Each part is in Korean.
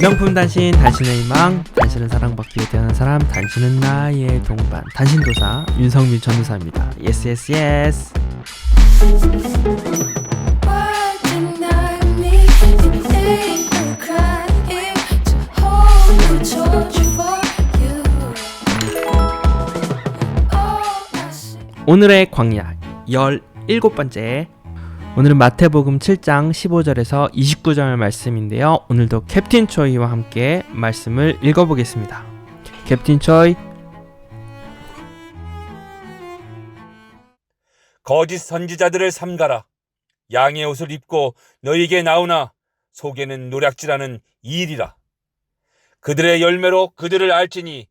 명품 단신, 단신의 희망, 단신은 사랑받기 위해 태어난 사람, 단신은 나의 동반, 단신도사 윤성민 전도사입니다. 예스 예스 예스. 오늘의 광야 17번째, 오늘은 마태복음 7장 15절에서 29절 말씀인데요. 오늘도 캡틴 초이와 함께 말씀을 읽어보겠습니다. 캡틴 초이. 거짓 선지자들을 삼가라. 양의 옷을 입고 너희에게 나오나 속에는 노략질하는 이일이라. 그들의 열매로 그들을 알지니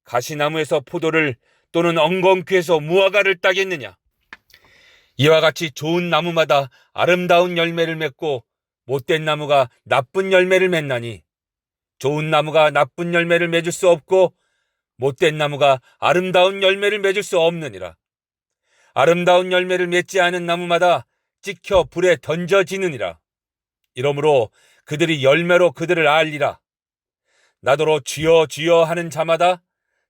가시나무에서 포도를 또는 엉겅퀴에서 무화과를 따겠느냐. 이와 같이 좋은 나무마다 아름다운 열매를 맺고 못된 나무가 나쁜 열매를 맺나니 좋은 나무가 나쁜 열매를 맺을 수 없고 못된 나무가 아름다운 열매를 맺을 수 없느니라. 아름다운 열매를 맺지 않은 나무마다 찍혀 불에 던져지느니라. 이러므로 그들이 열매로 그들을 알리라. 나더러 주여 주여 하는 자마다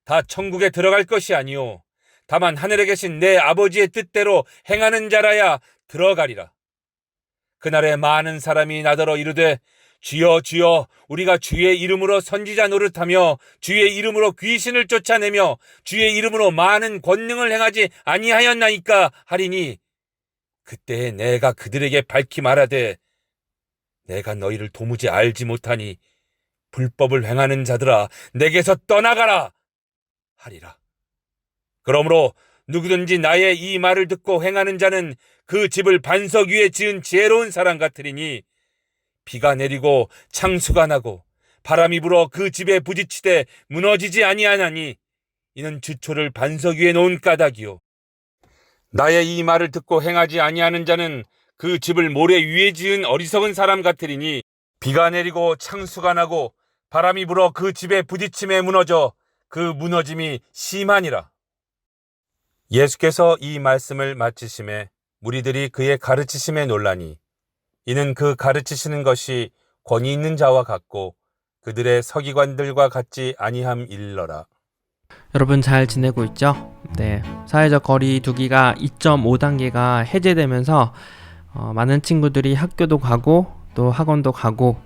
다 천국에 들어갈 것이 아니요 다만 하늘에 계신 내 아버지의 뜻대로 행하는 자라야 들어가리라. 그날에 많은 사람이 나더러 이르되 주여 주여 우리가 주의 이름으로 선지자 노릇하며 주의 이름으로 귀신을 쫓아내며 주의 이름으로 많은 권능을 행하지 아니하였나이까 하리니 그때에 내가 그들에게 밝히 말하되 내가 너희를 도무지 알지 못하니 불법을 행하는 자들아 내게서 떠나가라 하리라. 그러므로 누구든지 나의 이 말을 듣고 행하는 자는 그 집을 반석 위에 지은 지혜로운 사람 같으리니 비가 내리고 창수가 나고 바람이 불어 그 집에 부딪히되 무너지지 아니하나니 이는 주초를 반석 위에 놓은 까닭이요. 나의 이 말을 듣고 행하지 아니하는 자는 그 집을 모래 위에 지은 어리석은 사람 같으리니 비가 내리고 창수가 나고 바람이 불어 그 집에 부딪힘에 무너져 그 무너짐이 심하니라. 예수께서 이 말씀을 마치심에 무리들이 그의 가르치심에 놀라니 이는 그 가르치시는 것이 권위 있는 자와 같고 그들의 서기관들과 같지 아니함 일러라. 여러분 잘 지내고 있죠? 네, 사회적 거리 두기가 2.5단계가 해제되면서 많은 친구들이 학교도 가고 또 학원도 가고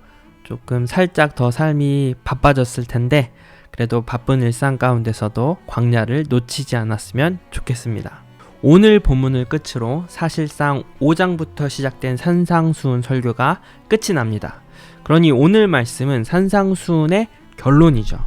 조금 살짝 더 삶이 바빠졌을 텐데 그래도 바쁜 일상 가운데서도 광야를 놓치지 않았으면 좋겠습니다. 오늘 본문을 끝으로 사실상 5장부터 시작된 산상수훈 설교가 끝이 납니다. 그러니 오늘 말씀은 산상수훈의 결론이죠.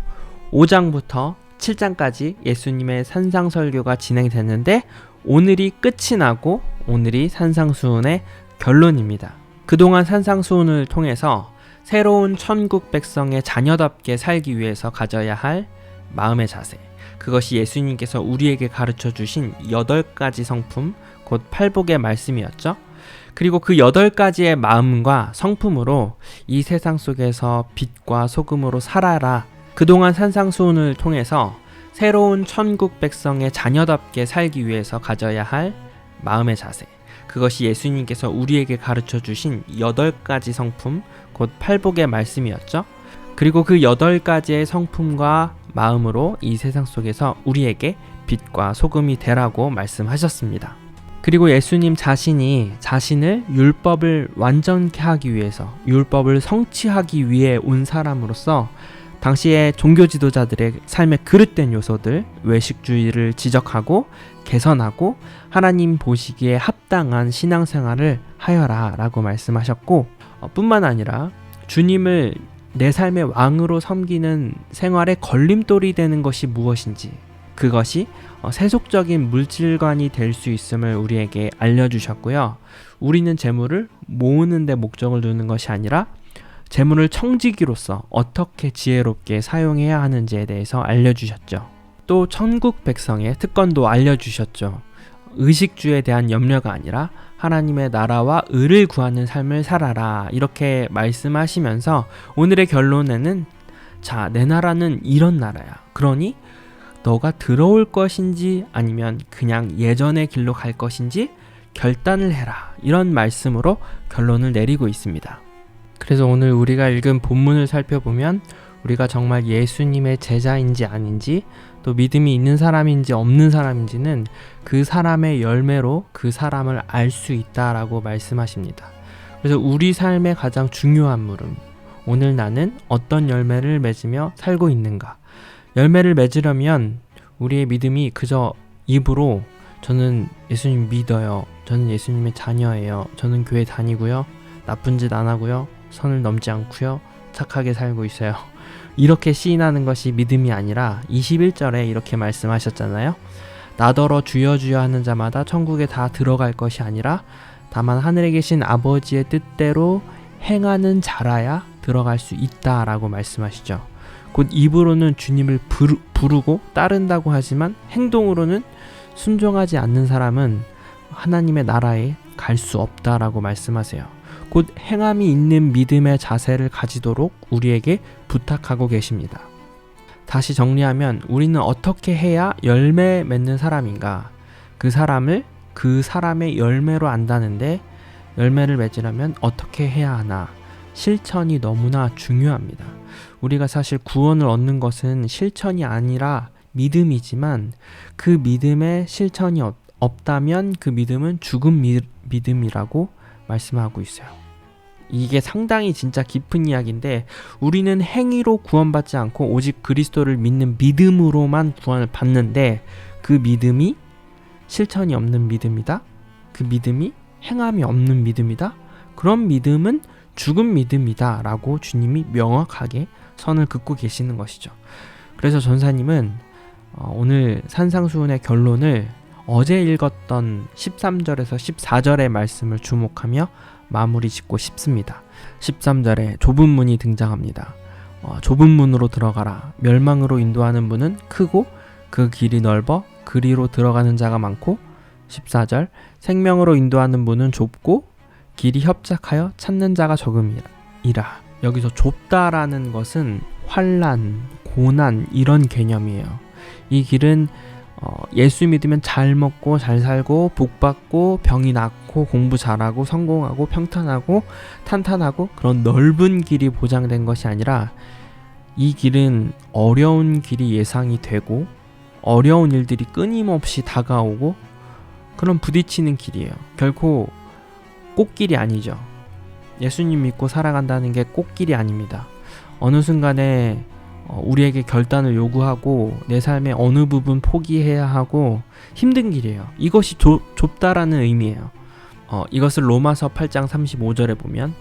5장부터 7장까지 예수님의 산상설교가 진행됐는데 오늘이 끝이 나고 오늘이 산상수훈의 결론입니다. 그동안 산상수훈을 통해서 새로운 천국 백성의 자녀답게 살기 위해서 가져야 할 마음의 자세, 그것이 예수님께서 우리에게 가르쳐 주신 8가지 성품, 곧 팔복의 말씀이었죠. 그리고 그 8가지의 마음과 성품으로 이 세상 속에서 빛과 소금으로 살아라. 그동안 산상수훈을 통해서 새로운 천국 백성의 자녀답게 살기 위해서 가져야 할 마음의 자세, 그것이 예수님께서 우리에게 가르쳐 주신 8가지 성품, 곧 팔복의 말씀이었죠. 그리고 그 8가지의 성품과 마음으로 이 세상 속에서 우리에게 빛과 소금이 되라고 말씀하셨습니다. 그리고 예수님 자신이 자신을 율법을 완전케 하기 위해서, 율법을 성취하기 위해 온 사람으로서 당시의 종교 지도자들의 삶의 그릇된 요소들, 외식주의를 지적하고 개선하고 하나님 보시기에 합당한 신앙생활을 하여라 라고 말씀하셨고, 뿐만 아니라 주님을 내 삶의 왕으로 섬기는 생활의 걸림돌이 되는 것이 무엇인지, 그것이 세속적인 물질관이 될 수 있음을 우리에게 알려주셨고요. 우리는 재물을 모으는 데 목적을 두는 것이 아니라 재물을 청지기로서 어떻게 지혜롭게 사용해야 하는지에 대해서 알려주셨죠. 또 천국 백성의 특권도 알려주셨죠. 의식주에 대한 염려가 아니라 하나님의 나라와 의를 구하는 삶을 살아라, 이렇게 말씀하시면서 오늘의 결론에는 자, 내 나라는 이런 나라야. 그러니 너가 들어올 것인지 아니면 그냥 예전의 길로 갈 것인지 결단을 해라, 이런 말씀으로 결론을 내리고 있습니다. 그래서 오늘 우리가 읽은 본문을 살펴보면 우리가 정말 예수님의 제자인지 아닌지, 또 믿음이 있는 사람인지 없는 사람인지는 그 사람의 열매로 그 사람을 알 수 있다라고 말씀하십니다. 그래서 우리 삶의 가장 중요한 물음, 오늘 나는 어떤 열매를 맺으며 살고 있는가? 열매를 맺으려면 우리의 믿음이 그저 입으로 저는 예수님 믿어요, 저는 예수님의 자녀예요, 저는 교회 다니고요, 나쁜 짓 안 하고요, 선을 넘지 않고요, 착하게 살고 있어요, 이렇게 시인하는 것이 믿음이 아니라 21절에 이렇게 말씀하셨잖아요. 나더러 주여 주여 하는 자마다 천국에 다 들어갈 것이 아니라 다만 하늘에 계신 아버지의 뜻대로 행하는 자라야 들어갈 수 있다라고 말씀하시죠. 곧 입으로는 주님을 부르고 따른다고 하지만 행동으로는 순종하지 않는 사람은 하나님의 나라에 갈 수 없다라고 말씀하세요. 곧 행함이 있는 믿음의 자세를 가지도록 우리에게 부탁하고 계십니다. 다시 정리하면 우리는 어떻게 해야 열매 맺는 사람인가? 그 사람을 그 사람의 열매로 안다는데, 열매를 맺으려면 어떻게 해야 하나? 실천이 너무나 중요합니다. 우리가 사실 구원을 얻는 것은 실천이 아니라 믿음이지만, 그 믿음에 실천이 없다면 그 믿음은 죽은 믿음이라고 말씀하고 있어요. 이게 상당히 진짜 깊은 이야기인데, 우리는 행위로 구원받지 않고 오직 그리스도를 믿는 믿음으로만 구원을 받는데, 그 믿음이 실천이 없는 믿음이다, 그 믿음이 행함이 없는 믿음이다, 그런 믿음은 죽은 믿음이다 라고 주님이 명확하게 선을 긋고 계시는 것이죠. 그래서 전사님은 오늘 산상수훈의 결론을 어제 읽었던 13절에서 14절의 말씀을 주목하며 마무리 짓고 싶습니다. 13절에 좁은 문이 등장합니다. 좁은 문으로 들어가라. 멸망으로 인도하는 문은 크고 그 길이 넓어 그리로 들어가는 자가 많고, 14절 생명으로 인도하는 문은 좁고 길이 협착하여 찾는 자가 적음이라. 여기서 좁다라는 것은 환난, 고난 이런 개념이에요. 이 길은 예수 믿으면 잘 먹고 잘 살고 복 받고 병이 낫고 공부 잘하고 성공하고 평탄하고 탄탄하고 그런 넓은 길이 보장된 것이 아니라, 이 길은 어려운 길이 예상이 되고 어려운 일들이 끊임없이 다가오고 그런 부딪히는 길이에요. 결코 꽃길이 아니죠. 예수님 믿고 살아간다는 게 꽃길이 아닙니다. 어느 순간에 우리에게 결단을 요구하고 내 삶의 어느 부분 포기해야 하고 힘든 길이에요. 이것이 좁다라는 의미예요. 이것을 로마서 8장 35절에 보면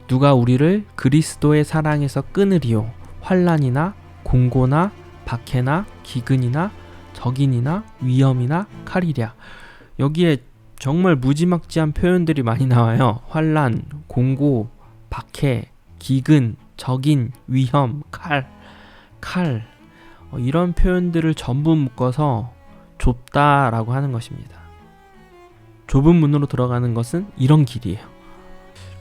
누가 우리를 그리스도의 사랑에서 끊으리요, 환난이나 공고나 박해나 기근이나 적인이나 위험이나 칼이랴. 여기에 정말 무지막지한 표현들이 많이 나와요. 환난, 공고, 박해, 기근, 적인, 위험, 칼. 이런 표현들을 전부 묶어서 좁다라고 하는 것입니다. 좁은 문으로 들어가는 것은 이런 길이에요.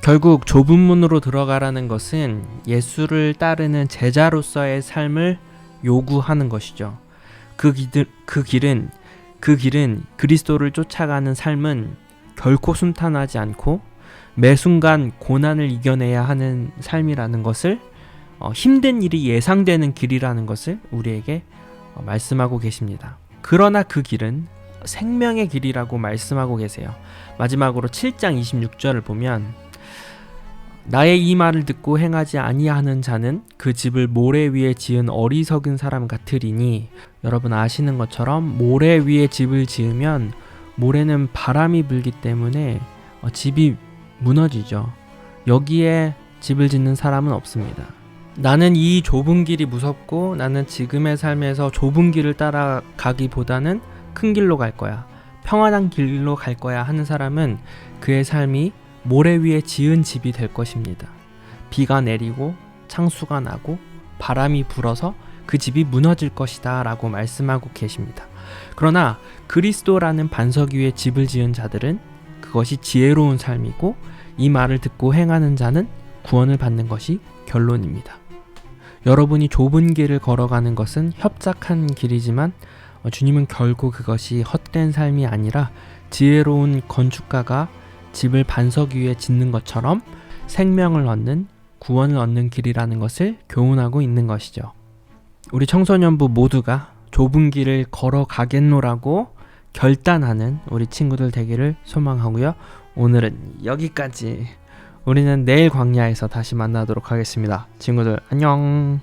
결국 좁은 문으로 들어가라는 것은 예수를 따르는 제자로서의 삶을 요구하는 것이죠. 그 길은 그리스도를 쫓아가는 삶은 결코 순탄하지 않고 매 순간 고난을 이겨내야 하는 삶이라는 것을, 힘든 일이 예상되는 길이라는 것을 우리에게 말씀하고 계십니다. 그러나 그 길은 생명의 길이라고 말씀하고 계세요. 마지막으로 7장 26절을 보면 나의 이 말을 듣고 행하지 아니하는 자는 그 집을 모래 위에 지은 어리석은 사람 같으리니, 여러분 아시는 것처럼 모래 위에 집을 지으면 모래는 바람이 불기 때문에 집이 무너지죠. 여기에 집을 짓는 사람은 없습니다. 나는 이 좁은 길이 무섭고 나는 지금의 삶에서 좁은 길을 따라가기보다는 큰 길로 갈 거야, 평안한 길로 갈 거야 하는 사람은 그의 삶이 모래 위에 지은 집이 될 것입니다. 비가 내리고 창수가 나고 바람이 불어서 그 집이 무너질 것이다 라고 말씀하고 계십니다. 그러나 그리스도라는 반석 위에 집을 지은 자들은 그것이 지혜로운 삶이고, 이 말을 듣고 행하는 자는 구원을 받는 것이 결론입니다. 여러분이 좁은 길을 걸어가는 것은 협착한 길이지만 주님은 결국 그것이 헛된 삶이 아니라 지혜로운 건축가가 집을 반석 위에 짓는 것처럼 생명을 얻는 구원을 얻는 길이라는 것을 교훈하고 있는 것이죠. 우리 청소년부 모두가 좁은 길을 걸어가겠노라고 결단하는 우리 친구들 되기를 소망하고요. 오늘은 여기까지. 우리는 내일 광야에서 다시 만나도록 하겠습니다. 친구들 안녕.